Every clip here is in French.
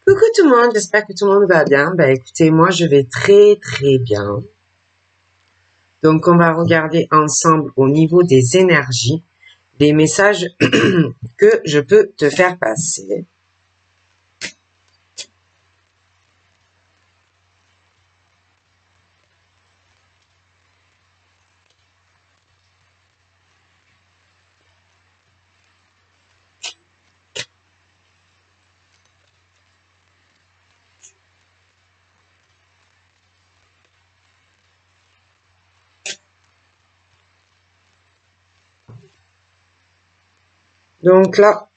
Coucou tout le monde, j'espère que tout le monde va bien. Écoutez, moi je vais très très bien. Donc on va regarder ensemble au niveau des énergies les messages que je peux te faire passer. Donc là,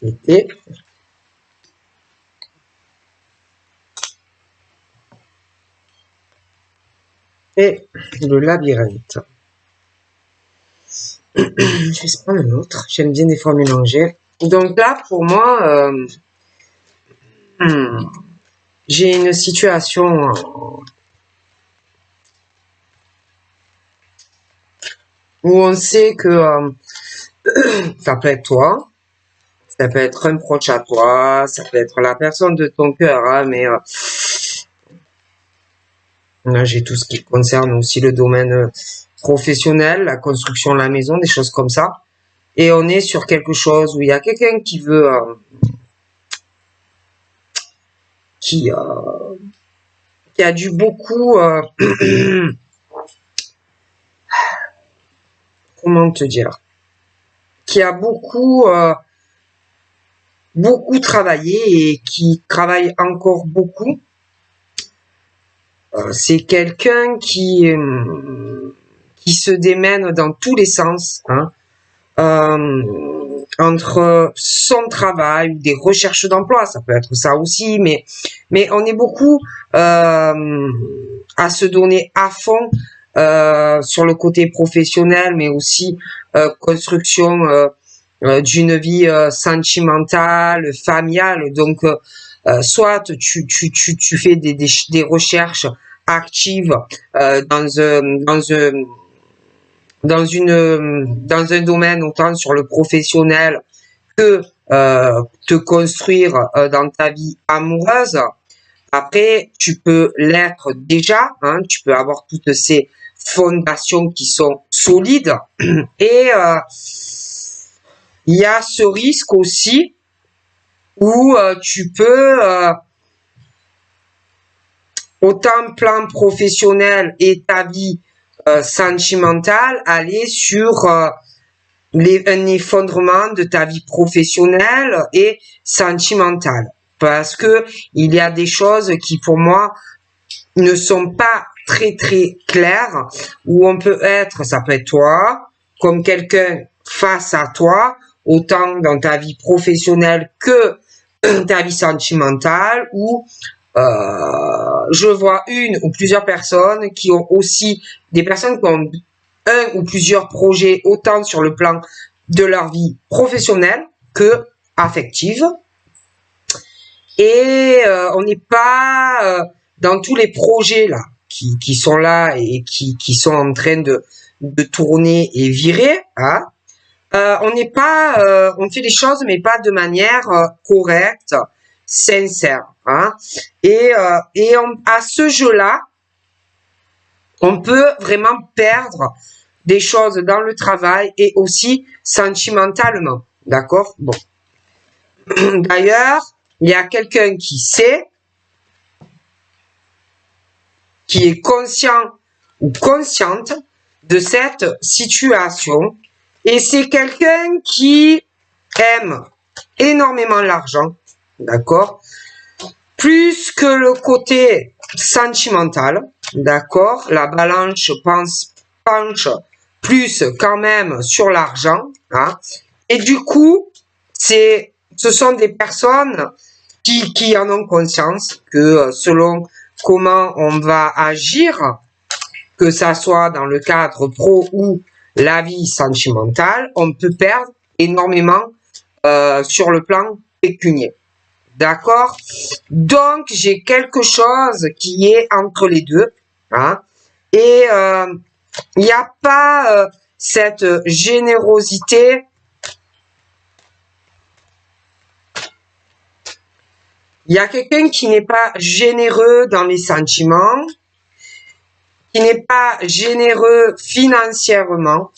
été et le labyrinthe. Je vais prendre un autre. J'aime bien des fois mélanger. Donc là, pour moi, j'ai une situation où on sait que ça peut être toi, ça peut être un proche à toi, ça peut être la personne de ton cœur, hein, mais là, j'ai tout ce qui concerne aussi le domaine professionnel, la construction de la maison, des choses comme ça. Et on est sur quelque chose où il y a quelqu'un qui veut, qui a dû beaucoup, comment te dire, qui a beaucoup travaillé et qui travaille encore beaucoup. C'est quelqu'un qui se démène dans tous les sens, hein, entre son travail, des recherches d'emploi, ça peut être ça aussi, mais on est beaucoup à se donner à fond sur le côté professionnel, mais aussi construction d'une vie sentimentale, familiale. Donc, soit tu fais des recherches actives dans un domaine autant sur le professionnel que te construire dans ta vie amoureuse. Après, tu peux l'être déjà, hein, tu peux avoir toutes ces fondations qui sont solides et il y a ce risque aussi où tu peux autant plan professionnel et ta vie sentimentale aller sur un effondrement de ta vie professionnelle et sentimentale, parce que il y a des choses qui pour moi ne sont pas très très claires, où on peut être, ça peut être toi comme quelqu'un face à toi, autant dans ta vie professionnelle que ta vie sentimentale, ou je vois une ou plusieurs personnes qui ont aussi des personnes qui ont un ou plusieurs projets autant sur le plan de leur vie professionnelle que affective. Et on n'est pas dans tous les projets là qui sont là et qui sont en train de tourner et virer, hein. On n'est pas, on fait les choses mais pas de manière correcte, sincère, hein. Et à ce jeu-là, on peut vraiment perdre des choses dans le travail et aussi sentimentalement, d'accord? Bon. D'ailleurs, il y a quelqu'un qui sait, qui est conscient ou consciente de cette situation, et c'est quelqu'un qui aime énormément l'argent, d'accord? Plus que le côté sentimental, d'accord? La balance penche plus quand même sur l'argent, hein? Et du coup, ce sont des personnes qui en ont conscience que selon comment on va agir, que ça soit dans le cadre pro ou la vie sentimentale, on peut perdre énormément sur le plan pécunier. D'accord? Donc, j'ai quelque chose qui est entre les deux. Hein, et il n'y a pas cette générosité. Il y a quelqu'un qui n'est pas généreux dans les sentiments, qui n'est pas généreux financièrement.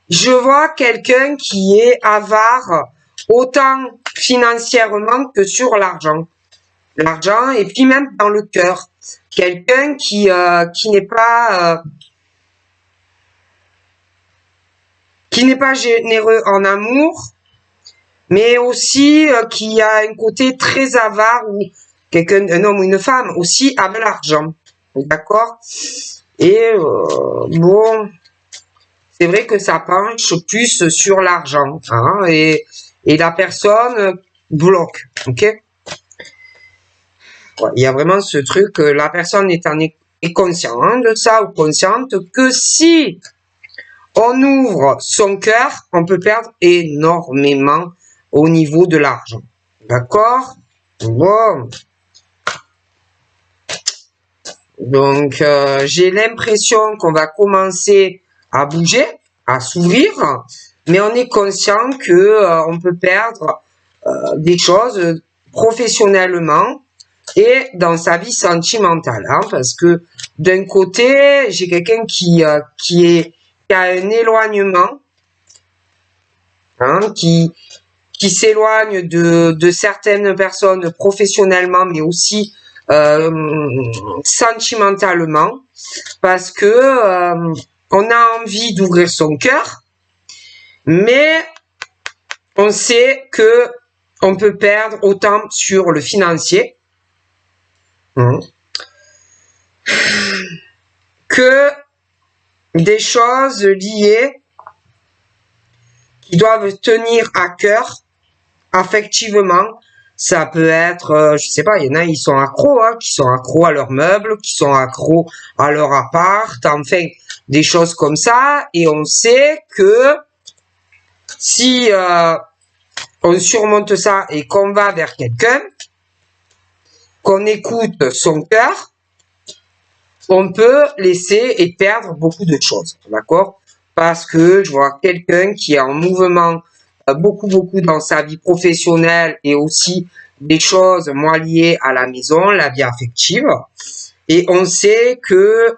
Je vois quelqu'un qui est avare autant financièrement que sur l'argent. L'argent et puis même dans le cœur. Quelqu'un qui n'est pas généreux en amour, mais aussi qui a un côté très avare ou quelqu'un, un homme ou une femme aussi avec l'argent. D'accord? Et bon, c'est vrai que ça penche plus sur l'argent, hein, et la personne bloque, ok? Ouais, il y a vraiment ce truc, la personne est consciente de ça ou consciente que si on ouvre son cœur, on peut perdre énormément au niveau de l'argent. D'accord? Bon. Donc, j'ai l'impression qu'on va commencer à bouger, à s'ouvrir, mais on est conscient que on peut perdre des choses professionnellement et dans sa vie sentimentale, hein, parce que d'un côté, j'ai quelqu'un qui a un éloignement, hein, qui s'éloigne de certaines personnes professionnellement, mais aussi sentimentalement, parce que on a envie d'ouvrir son cœur, mais on sait que on peut perdre autant sur le financier que des choses liées qui doivent tenir à cœur affectivement. Ça peut être, je sais pas, il y en a, ils sont accros, hein, qui sont accros à leurs meubles, qui sont accros à leur appart, enfin, des choses comme ça. Et on sait que si on surmonte ça et qu'on va vers quelqu'un, qu'on écoute son cœur, on peut laisser et perdre beaucoup de choses, d'accord? Parce que je vois quelqu'un qui est en mouvement beaucoup dans sa vie professionnelle et aussi des choses, moi, liées à la maison, la vie affective. Et on sait que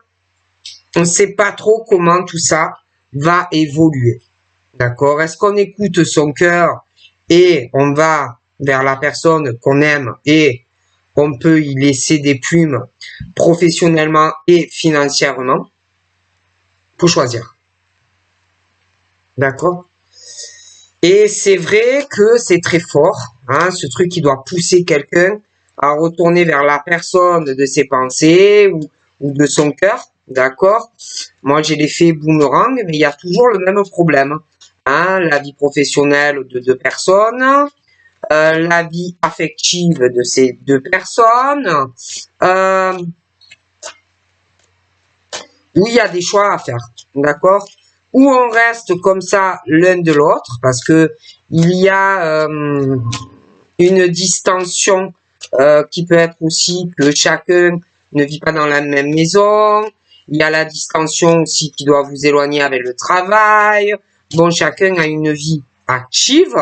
on sait pas trop comment tout ça va évoluer. D'accord? Est-ce qu'on écoute son cœur et on va vers la personne qu'on aime et on peut y laisser des plumes professionnellement et financièrement? Faut choisir. D'accord? Et c'est vrai que c'est très fort, hein, ce truc qui doit pousser quelqu'un à retourner vers la personne de ses pensées ou de son cœur, d'accord? Moi, j'ai l'effet boomerang, mais il y a toujours le même problème, hein, la vie professionnelle de deux personnes, la vie affective de ces deux personnes, où il y a des choix à faire, d'accord? Ou on reste comme ça l'un de l'autre, parce que il y a une distension qui peut être aussi que chacun ne vit pas dans la même maison. Il y a la distension aussi qui doit vous éloigner avec le travail. Bon, chacun a une vie active,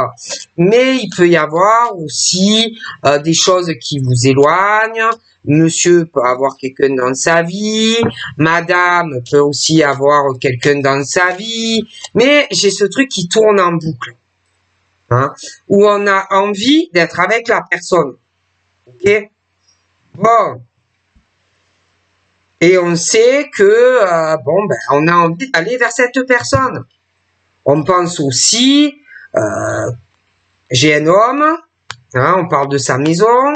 mais il peut y avoir aussi des choses qui vous éloignent. Monsieur peut avoir quelqu'un dans sa vie, madame peut aussi avoir quelqu'un dans sa vie, mais j'ai ce truc qui tourne en boucle, hein, où on a envie d'être avec la personne, ok? Bon, et on sait que bon, ben, on a envie d'aller vers cette personne. On pense aussi, j'ai un homme, hein, on parle de sa maison,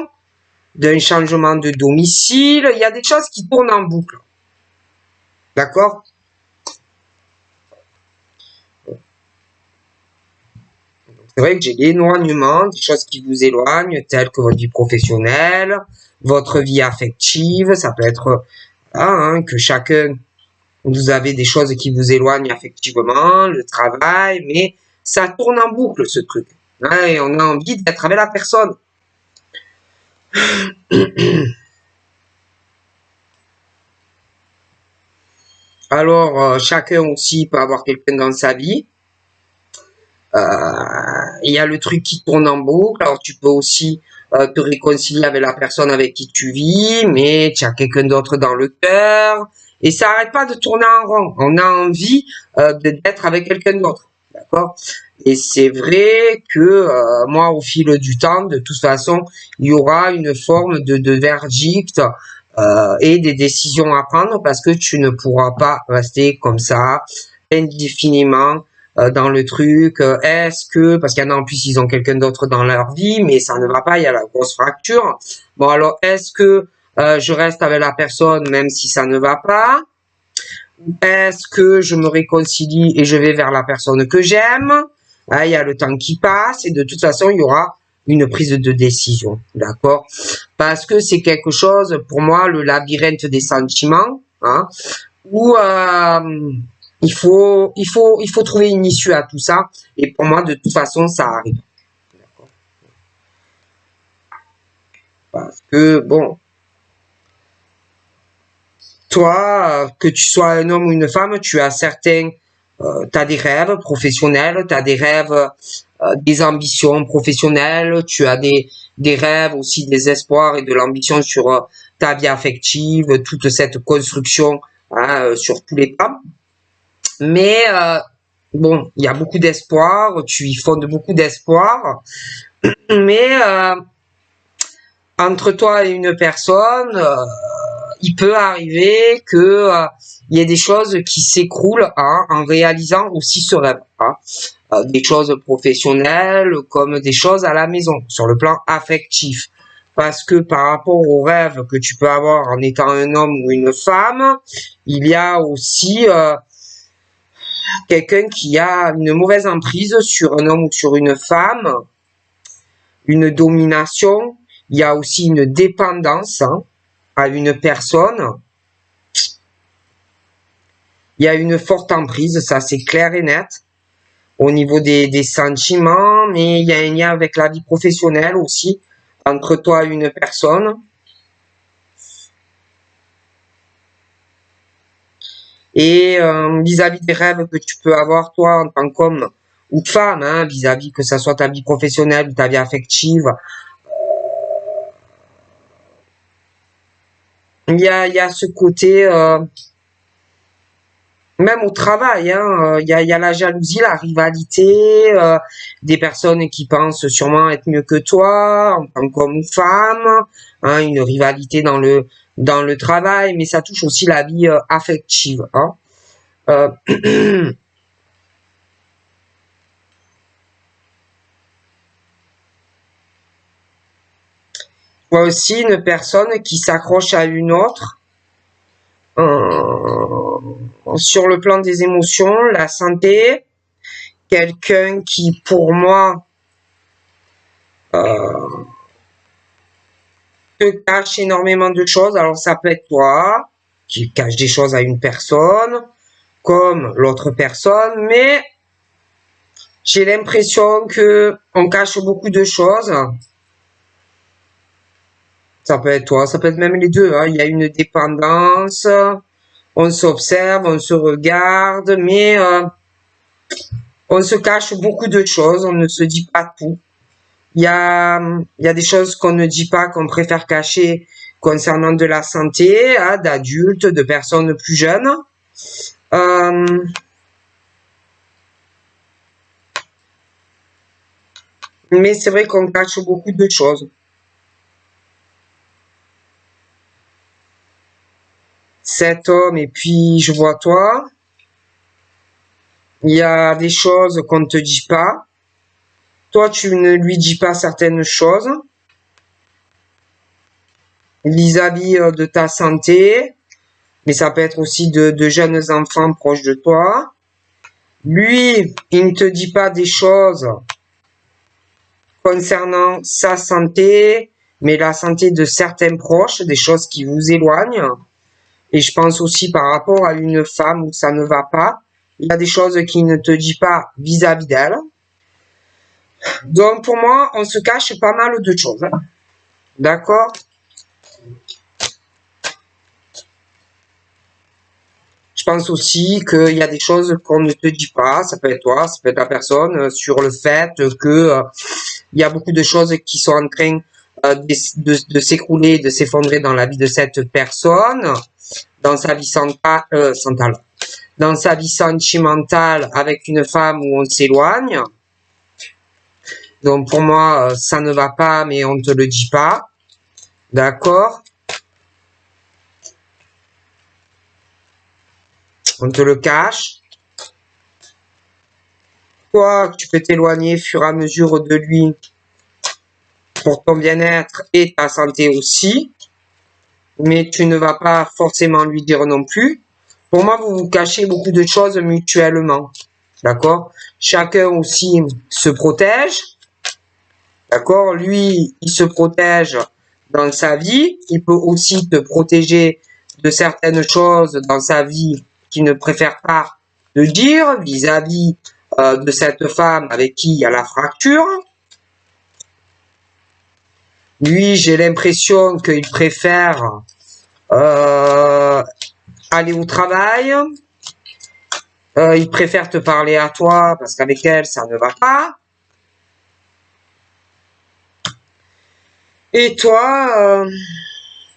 d'un changement de domicile, il y a des choses qui tournent en boucle. D'accord? C'est vrai que j'ai l'éloignement, des choses qui vous éloignent, telles que votre vie professionnelle, votre vie affective, ça peut être hein, que chacun vous avez des choses qui vous éloignent affectivement, le travail, mais ça tourne en boucle ce truc. Hein, et on a envie d'être avec la personne. Alors, chacun aussi peut avoir quelqu'un dans sa vie. Il y a le truc qui tourne en boucle. Alors, tu peux aussi te réconcilier avec la personne avec qui tu vis, mais tu as quelqu'un d'autre dans le cœur. Et ça n'arrête pas de tourner en rond. On a envie d'être avec quelqu'un d'autre. D'accord? Et c'est vrai que moi, au fil du temps, de toute façon, il y aura une forme de verdict et des décisions à prendre parce que tu ne pourras pas rester comme ça indéfiniment dans le truc. Est-ce que, parce qu'il y en a en plus, ils ont quelqu'un d'autre dans leur vie, mais ça ne va pas, il y a la grosse fracture. Bon, alors, est-ce que je reste avec la personne même si ça ne va pas? Est-ce que je me réconcilie et je vais vers la personne que j'aime? Il y a le temps qui passe et de toute façon, il y aura une prise de décision, d'accord? Parce que c'est quelque chose, pour moi, le labyrinthe des sentiments, hein, où il faut trouver une issue à tout ça. Et pour moi, de toute façon, ça arrive. D'accord? Parce que, bon, toi, que tu sois un homme ou une femme, tu as t'as des rêves professionnels, tu as des rêves, des ambitions professionnelles, tu as des rêves aussi, des espoirs et de l'ambition sur ta vie affective, toute cette construction hein, sur tous les plans. Mais bon, il y a beaucoup d'espoir, tu y fondes beaucoup d'espoir, mais entre toi et une personne, il peut arriver que il y ait des choses qui s'écroulent hein, en réalisant aussi ce rêve. Hein. Des choses professionnelles comme des choses à la maison, sur le plan affectif. Parce que par rapport aux rêves que tu peux avoir en étant un homme ou une femme, il y a aussi quelqu'un qui a une mauvaise emprise sur un homme ou sur une femme, une domination, il y a aussi une dépendance hein, à une personne. Il y a une forte emprise, ça c'est clair et net, au niveau des sentiments, mais il y a un lien avec la vie professionnelle aussi, entre toi et une personne. Et vis-à-vis des rêves que tu peux avoir toi en tant qu'homme ou femme, hein, vis-à-vis que ça soit ta vie professionnelle ou ta vie affective, il y a ce côté... même au travail, hein, il y a la jalousie, la rivalité, des personnes qui pensent sûrement être mieux que toi, en tant qu'homme ou femme, hein, une rivalité dans le travail, mais ça touche aussi la vie affective. Hein. Tu vois aussi une personne qui s'accroche à une autre. Sur le plan des émotions, la santé, quelqu'un qui, pour moi, te cache énormément de choses. Alors, ça peut être toi, qui cache des choses à une personne, comme l'autre personne, mais j'ai l'impression que on cache beaucoup de choses. Ça peut être toi, ça peut être même les deux. Hein. Il y a une dépendance, on s'observe, on se regarde, mais on se cache beaucoup de choses, on ne se dit pas tout. Il y a des choses qu'on ne dit pas, qu'on préfère cacher concernant de la santé, hein, d'adultes, de personnes plus jeunes. Mais c'est vrai qu'on cache beaucoup de choses. Cet homme et puis je vois toi. Il y a des choses qu'on ne te dit pas. Toi, tu ne lui dis pas certaines choses vis-à-vis de ta santé, mais ça peut être aussi de jeunes enfants proches de toi. Lui, il ne te dit pas des choses concernant sa santé, mais la santé de certains proches, des choses qui vous éloignent. Et je pense aussi par rapport à une femme où ça ne va pas. Il y a des choses qu'il ne te dit pas vis-à-vis d'elle. Donc pour moi, on se cache pas mal de choses. D'accord? Je pense aussi qu'il y a des choses qu'on ne te dit pas. Ça peut être toi, ça peut être la personne, sur le fait que il y a beaucoup de choses qui sont en train de s'écrouler, de s'effondrer dans la vie de cette personne, dans sa vie dans sa vie sentimentale avec une femme où on s'éloigne. Donc pour moi, ça ne va pas, mais on ne te le dit pas. D'accord? On te le cache. Toi, tu peux t'éloigner au fur et à mesure de lui pour ton bien-être et ta santé aussi. Mais tu ne vas pas forcément lui dire non plus. Pour moi, vous vous cachez beaucoup de choses mutuellement. D'accord? Chacun aussi se protège. D'accord? Lui, il se protège dans sa vie. Il peut aussi te protéger de certaines choses dans sa vie qu'il ne préfère pas te dire vis-à-vis de cette femme avec qui il y a la fracture. Lui, j'ai l'impression qu'il préfère aller au travail. Il préfère te parler à toi parce qu'avec elle, ça ne va pas. Et toi,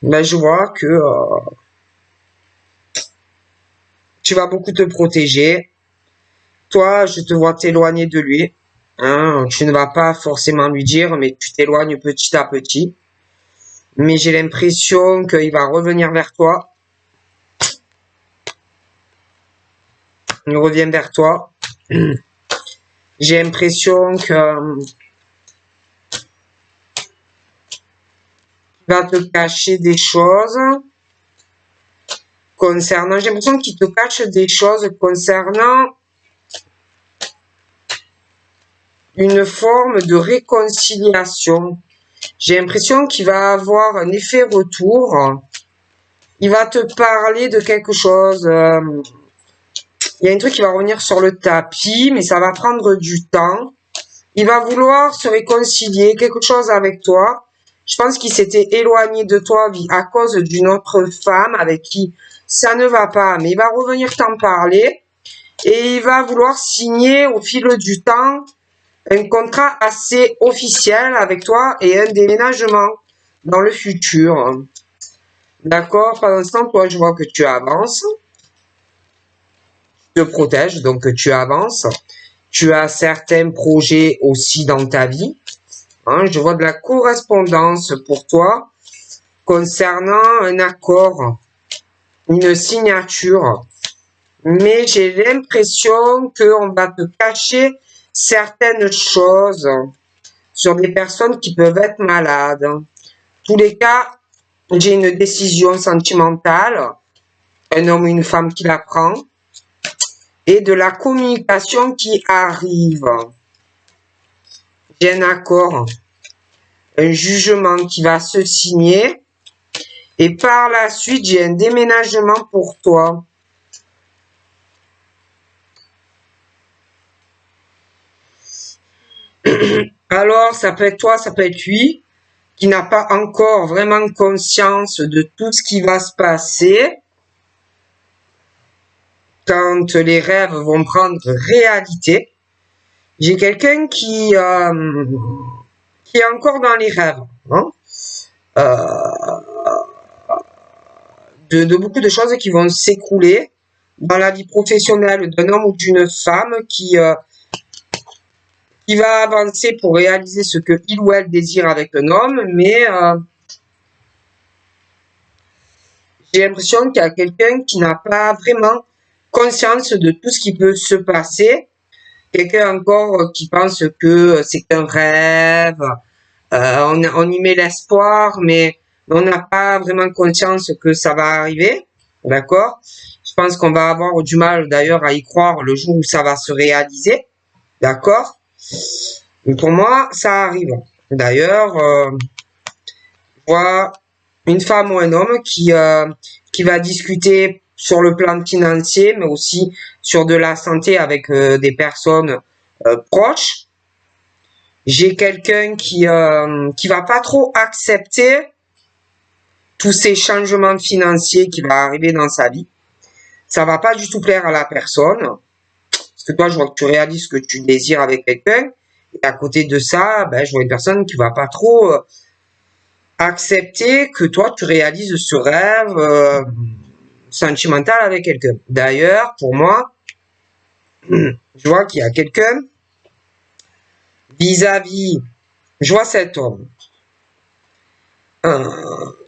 ben je vois que tu vas beaucoup te protéger. Toi, je te vois t'éloigner de lui. Hein, tu ne vas pas forcément lui dire, mais tu t'éloignes petit à petit. Mais j'ai l'impression qu'il va revenir vers toi. Il revient vers toi. J'ai l'impression que il va te cacher des choses concernant. J'ai l'impression qu'il te cache des choses concernant une forme de réconciliation. J'ai l'impression qu'il va avoir un effet retour. Il va te parler de quelque chose. Il y a un truc qui va revenir sur le tapis, mais ça va prendre du temps. Il va vouloir se réconcilier, quelque chose avec toi. Je pense qu'il s'était éloigné de toi à cause d'une autre femme avec qui ça ne va pas. Mais il va revenir t'en parler et il va vouloir signer au fil du temps un contrat assez officiel avec toi et un déménagement dans le futur. D'accord? Pendant ce temps, toi, je vois que tu avances. Tu te protèges, donc tu avances. Tu as certains projets aussi dans ta vie. Hein, je vois de la correspondance pour toi concernant un accord, une signature. Mais j'ai l'impression qu'on va te cacher certaines choses sur des personnes qui peuvent être malades. En tous les cas, j'ai une décision sentimentale, un homme ou une femme qui la prend, et de la communication qui arrive. J'ai un accord, un jugement qui va se signer, et par la suite, j'ai un déménagement pour toi. Alors, ça peut être toi, ça peut être lui, qui n'a pas encore vraiment conscience de tout ce qui va se passer quand les rêves vont prendre réalité. J'ai quelqu'un qui est encore dans les rêves, hein, de beaucoup de choses qui vont s'écrouler dans la vie professionnelle d'un homme ou d'une femme qui va avancer pour réaliser ce que il ou elle désire avec un homme, mais j'ai l'impression qu'il y a quelqu'un qui n'a pas vraiment conscience de tout ce qui peut se passer. Quelqu'un encore qui pense que c'est un rêve, on y met l'espoir, mais on n'a pas vraiment conscience que ça va arriver, d'accord? Je pense qu'on va avoir du mal d'ailleurs à y croire le jour où ça va se réaliser, d'accord? Mais pour moi, ça arrive. D'ailleurs, je vois une femme ou un homme qui qui va discuter sur le plan financier, mais aussi sur de la santé avec des personnes proches. J'ai quelqu'un qui va pas trop accepter tous ces changements financiers qui vont arriver dans sa vie. Ça va pas du tout plaire à la personne. Parce que toi, je vois que tu réalises ce que tu désires avec quelqu'un. Et à côté de ça, ben, je vois une personne qui va pas trop accepter que toi, tu réalises ce rêve sentimental avec quelqu'un. D'ailleurs, pour moi, je vois qu'il y a quelqu'un vis-à-vis, je vois cet homme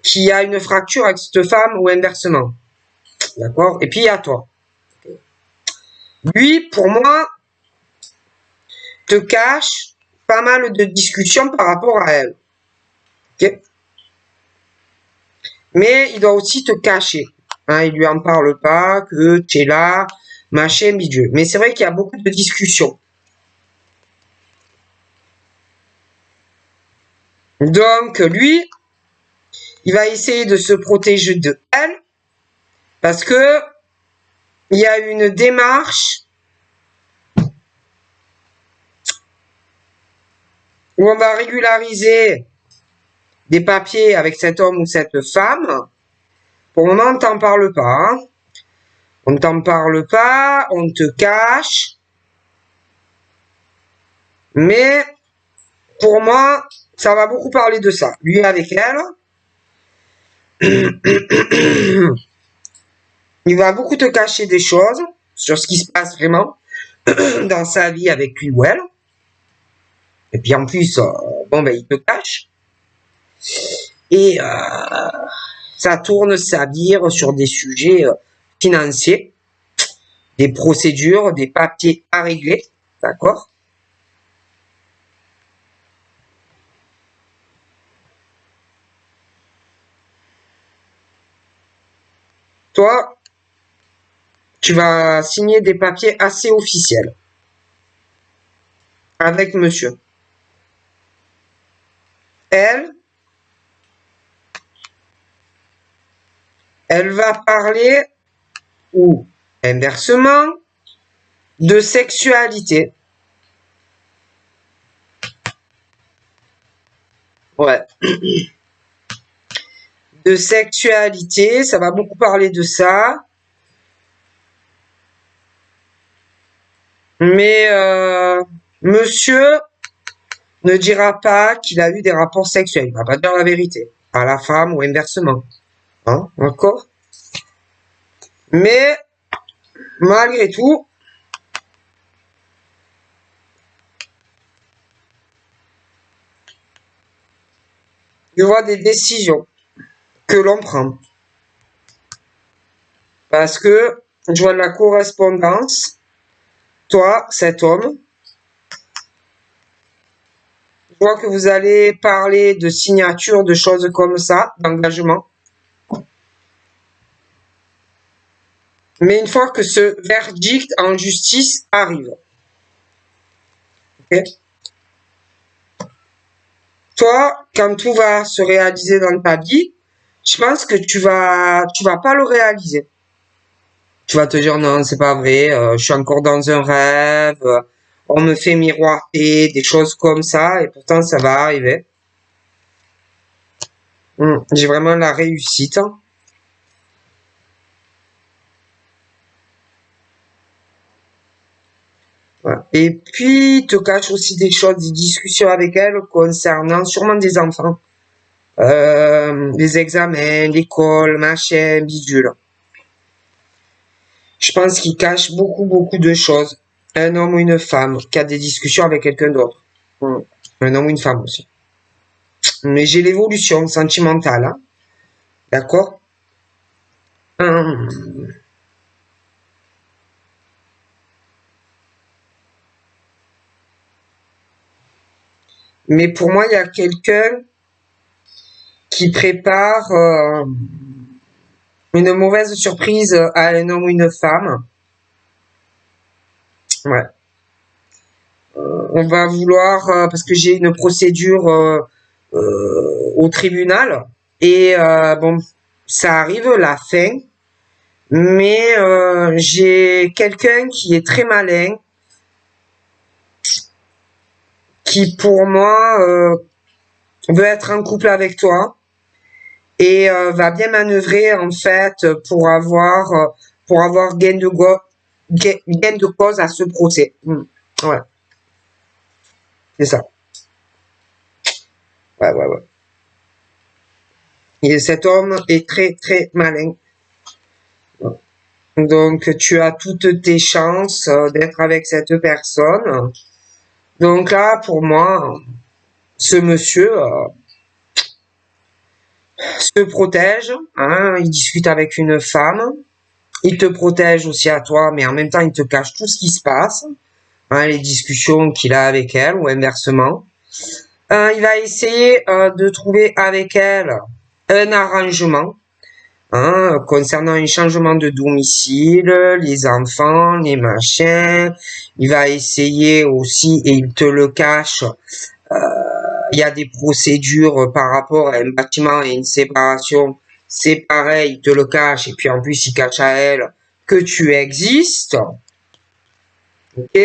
qui a une fracture avec cette femme ou inversement. D'accord? Et puis il y a toi. Lui, pour moi, te cache pas mal de discussions par rapport à elle. Okay? Mais il doit aussi te cacher. Hein, il lui en parle pas, que tu es là, machin, bidule. Mais c'est vrai qu'il y a beaucoup de discussions. Donc, lui, il va essayer de se protéger de elle parce que il y a une démarche où on va régulariser des papiers avec cet homme ou cette femme. Pour le moment, on ne t'en parle pas. Hein. On ne t'en parle pas, on te cache. Mais pour moi, ça va beaucoup parler de ça. Lui avec elle. Il va beaucoup te cacher des choses sur ce qui se passe vraiment dans sa vie avec lui ou elle. Et puis en plus, bon ben il te cache. Et ça tourne, ça vire sur des sujets financiers, des procédures, des papiers à régler, d'accord? Toi, tu vas signer des papiers assez officiels avec monsieur. Elle va parler, ou inversement, de sexualité. Ouais. De sexualité, ça va beaucoup parler de ça. Mais monsieur ne dira pas qu'il a eu des rapports sexuels. Il va pas dire la vérité à la femme ou inversement. Hein, d'accord? Mais malgré tout, je vois des décisions que l'on prend. Parce que je vois de la correspondance. Toi, cet homme, je vois que vous allez parler de signature, de choses comme ça, d'engagement. Mais une fois que ce verdict en justice arrive, okay? Toi, quand tout va se réaliser dans ta vie, je pense que tu vas pas le réaliser. Tu vas te dire non, c'est pas vrai, je suis encore dans un rêve, on me fait miroiter, des choses comme ça, et pourtant ça va arriver. J'ai vraiment la réussite. Voilà. Et puis, te cache aussi des choses, des discussions avec elle concernant sûrement des enfants. Les examens, l'école, machin, bidule. Je pense qu'il cache beaucoup de choses. Un homme ou une femme qui a des discussions avec quelqu'un d'autre. Un homme ou une femme aussi. Mais j'ai l'évolution sentimentale. Hein. D'accord? Mais pour moi, il y a quelqu'un qui prépare une mauvaise surprise à un homme ou une femme. Ouais. On va vouloir, parce que j'ai une procédure au tribunal, et bon, ça arrive la fin, mais j'ai quelqu'un qui est très malin, qui pour moi veut être en couple avec toi et va bien manœuvrer en fait pour avoir gain de cause à ce procès. Ouais, c'est ça. Ouais, ouais, ouais. Et cet homme est très très malin. Donc tu as toutes tes chances d'être avec cette personne. Donc là, pour moi, ce monsieur se protège, hein, il discute avec une femme, il te protège aussi à toi, mais en même temps, il te cache tout ce qui se passe, hein, les discussions qu'il a avec elle ou inversement. Il va essayer de trouver avec elle un arrangement, hein, concernant un changement de domicile, les enfants, les machins. Il va essayer aussi, et il te le cache, il y a des procédures par rapport à un bâtiment et une séparation. C'est pareil, il te le cache, et puis en plus, il cache à elle que tu existes. Ok?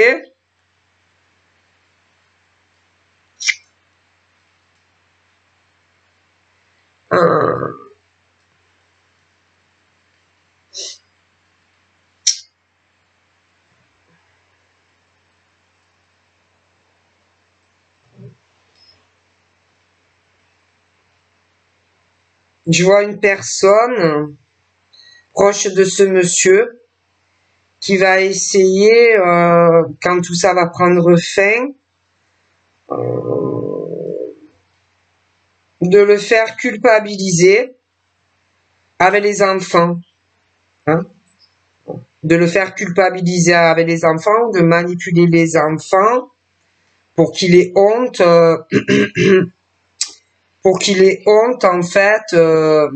Je vois une personne proche de ce monsieur qui va essayer, quand tout ça va prendre fin, de le faire culpabiliser avec les enfants. Hein, de le faire culpabiliser avec les enfants, de manipuler les enfants pour qu'il ait honte, pour qu'il ait honte en fait de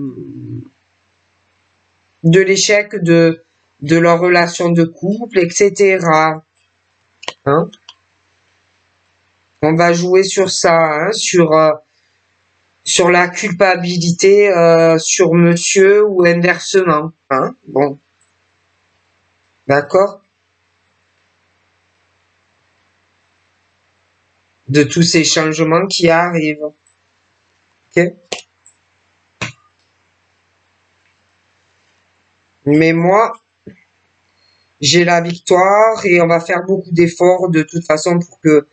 l'échec de leur relation de couple, etc. Hein, on va jouer sur ça, hein, sur la culpabilité sur monsieur ou inversement. Hein, bon, d'accord? De tous ces changements qui arrivent. Ok? Mais moi, j'ai la victoire et on va faire beaucoup d'efforts de toute façon pour que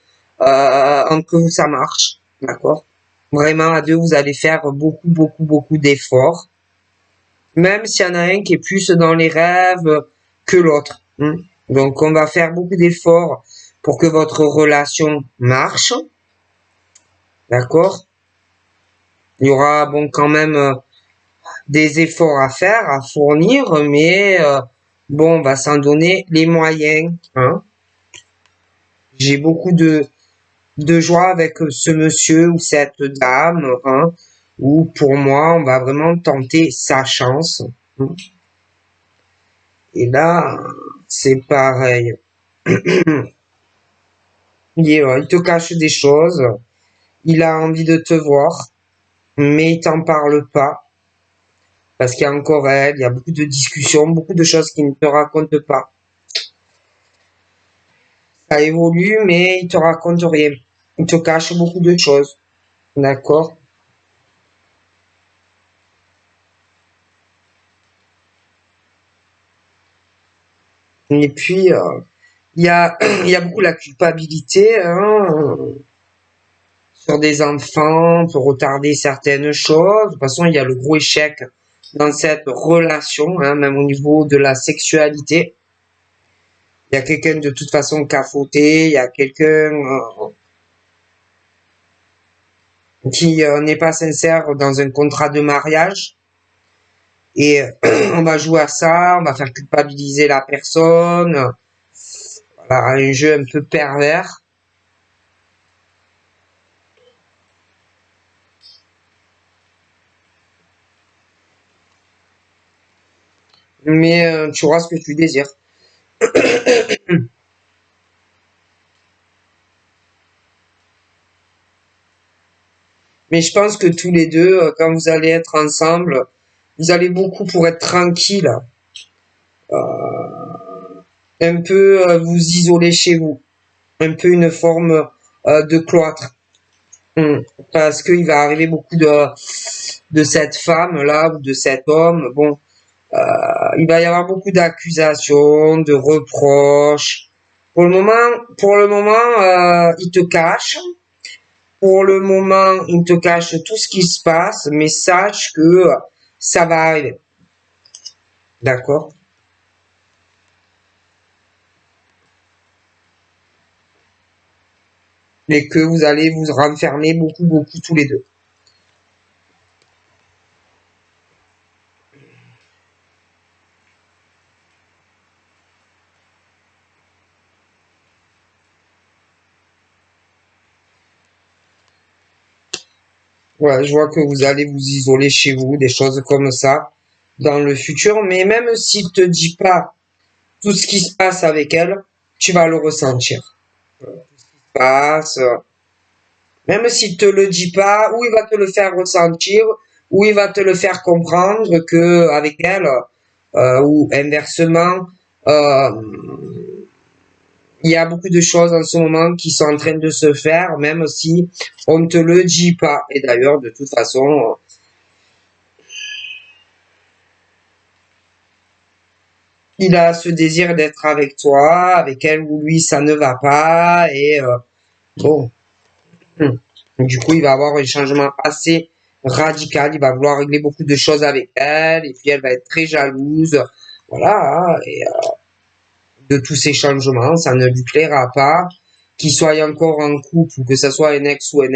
ça marche. D'accord? Vraiment, à deux, vous allez faire beaucoup, beaucoup, beaucoup d'efforts. Même s'il y en a un qui est plus dans les rêves que l'autre. Hein. Donc, on va faire beaucoup d'efforts pour que votre relation marche. D'accord? Il y aura, bon, quand même des efforts à faire, à fournir, mais bon, on va s'en donner les moyens. Hein. J'ai beaucoup de joie avec ce monsieur ou cette dame, hein, où pour moi, on va vraiment tenter sa chance. Hein. Et là, c'est pareil. Il te cache des choses, il a envie de te voir, mais il t'en parle pas. Parce qu'il y a encore elle, il y a beaucoup de discussions, beaucoup de choses qu'il ne te raconte pas. Ça évolue, mais il te raconte rien. Il te cache beaucoup de choses. D'accord? Et puis, il y a, il y a beaucoup la culpabilité, hein, sur des enfants, pour retarder certaines choses. De toute façon, il y a le gros échec dans cette relation, hein, même au niveau de la sexualité. Il y a quelqu'un de toute façon qui a fauté, il y a quelqu'un qui n'est pas sincère dans un contrat de mariage. Et on va jouer à ça, on va faire culpabiliser la personne. Voilà, un jeu un peu pervers. Mais tu auras ce que tu désires. Mais je pense que tous les deux, quand vous allez être ensemble, Vous allez beaucoup pour être tranquille. Un peu vous isoler chez vous. Un peu une forme de cloître. Parce qu'il va arriver beaucoup de cette femme-là ou de cet homme. Bon, il va y avoir beaucoup d'accusations, de reproches. Pour le moment, il te cache. Pour le moment, il te cache tout ce qui se passe, mais sache que ça va arriver. D'accord? Et que vous allez vous renfermer beaucoup, beaucoup tous les deux. Ouais, je vois que vous allez vous isoler chez vous, des choses comme ça, dans le futur. Mais même s'il te dit pas tout ce qui se passe avec elle, tu vas le ressentir. Passe, même s'il te le dit pas, ou il va te le faire ressentir, ou il va te le faire comprendre que avec elle, ou inversement, euh, il y a beaucoup de choses en ce moment qui sont en train de se faire, même si on ne te le dit pas. Et d'ailleurs, de toute façon, il a ce désir d'être avec toi, avec elle ou lui, ça ne va pas. Et bon, du coup, il va avoir un changement assez radical. Il va vouloir régler beaucoup de choses avec elle, et puis elle va être très jalouse. Voilà, hein, et de tous ces changements, ça ne lui plaira pas. Qu'il soit encore en couple, ou que ce soit un ex ou une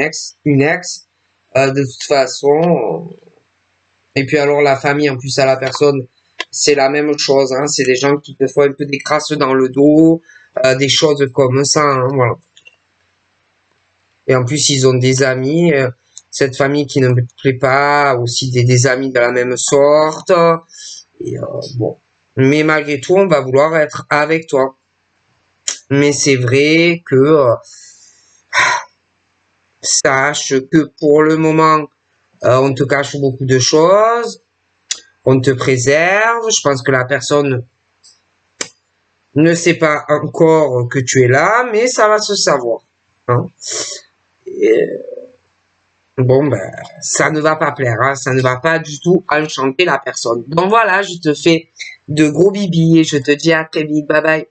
ex, de toute façon. Et puis alors la famille, en plus à la personne, c'est la même chose. Hein, c'est des gens qui te font un peu des crasses dans le dos, des choses comme ça. Hein, voilà. Et en plus, ils ont des amis, cette famille qui ne me plaît pas, aussi des amis de la même sorte. Et bon. Mais malgré tout, on va vouloir être avec toi. Mais c'est vrai que sache que pour le moment, on te cache beaucoup de choses, on te préserve. Je pense que la personne ne sait pas encore que tu es là, mais ça va se savoir. Hein. Et, bon, ben, ça ne va pas plaire, hein, ça ne va pas du tout enchanter la personne. Donc voilà, je te fais de gros bibis et je te dis à très vite, bye bye.